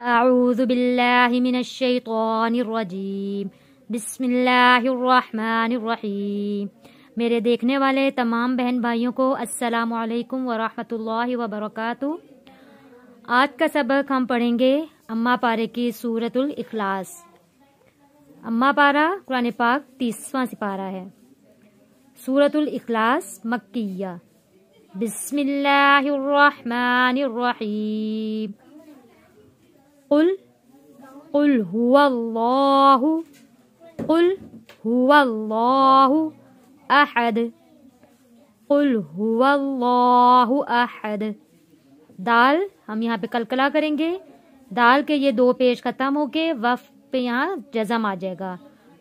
अऊज़ु बिल्लाहि मिनश शैतानिर रजीम बिस्मिल्लाहिर्रहमानिर्रहीम। मेरे देखने वाले तमाम बहन भाइयों को अस्सलामु अलैकुम व रहमतुल्लाहि व बरकातुहू। आज का सबक हम पढ़ेंगे अम्मा पारे की सूरतुल इखलास। अम्मा पारा कुरान पाक 30वां सिपारा है। सूरतुल इखलास मक्किया। बिस्मिल्लाहिर्रहमानिर्रहीम। कुल हुवल्लाहु अहद। कुल हुवल्लाहु अहद। दाल हम यहाँ पे कलकला करेंगे। दाल के ये दो पेश खत्म होके वफ पे यहाँ जज़म आ जाएगा।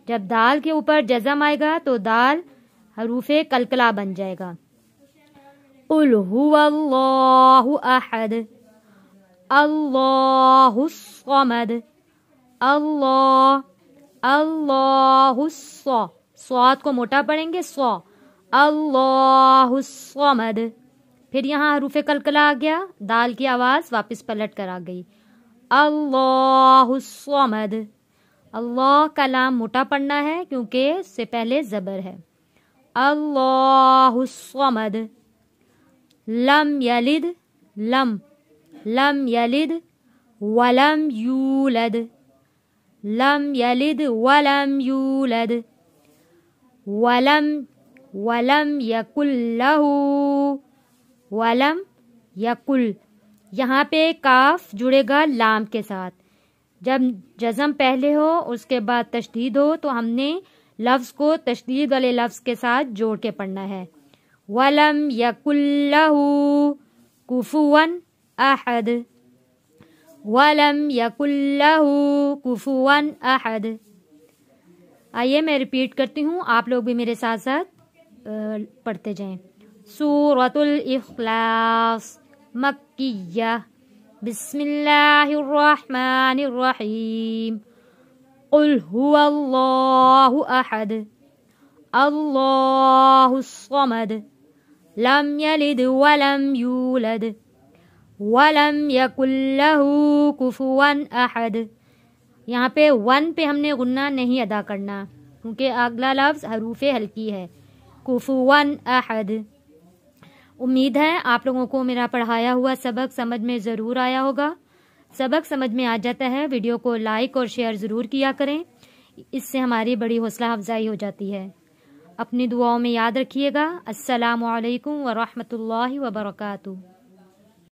जब दाल के ऊपर जज़म आएगा तो दाल हरूफे कलकला बन जाएगा। कुल हुवल्लाहु अहद अल्लाहुस समद। अल्लाहुस स्वाद को मोटा पढ़ेंगे सौ। अल्लाहुस समद। फिर यहाँ हरूफे कलकला आ गया, दाल की आवाज वापस पलट कर आ गई। अल्लाहुस समद। अल्लाह का लाम मोटा पढ़ना है क्योंकि इससे पहले जबर है। अल्लाहुस समद। लम यलिद लम यलिद वलम यूलद। लम यलिद वलम यूलद। वलम यकुल लहू। वलम यकुल। यहाँ पे काफ जुड़ेगा लाम के साथ। जब जज़म पहले हो उसके बाद तशदीद हो तो हमने लफ्ज को तशदीद वाले लफ्ज के साथ जोड़ के पढ़ना है। वलम यकुल लहू कुफुवन अहद। वलम यकुल लहू कुफुवन अहद। आइए मैं रिपीट करती हूँ, आप लोग भी मेरे साथ साथ पढ़ते जाएं। सूरतुल इखलास मक्किया। बिस्मिल्लाहिर्रहमानिर्रहीम। कुल हुवल्लाहु अहद अल्लाहुस समद। लम यलिद वलम यूलद वलम यकुल लहू कुफुवन अहद। यहाँ पे वन पे हमने गुन्ना नहीं अदा करना क्योंकि अगला लफ्ज हरूफे हल्की है। कुफुवन अहद। उम्मीद है आप लोगों को मेरा पढ़ाया हुआ सबक समझ में ज़रूर आया होगा। सबक समझ में आ जाता है वीडियो को लाइक और शेयर ज़रूर किया करें, इससे हमारी बड़ी हौसला अफजाई हो जाती है। अपनी दुआओं में याद रखिएगा। अस्सलामु अलैकुम व रहमतुल्लाहि व बरकातुहू।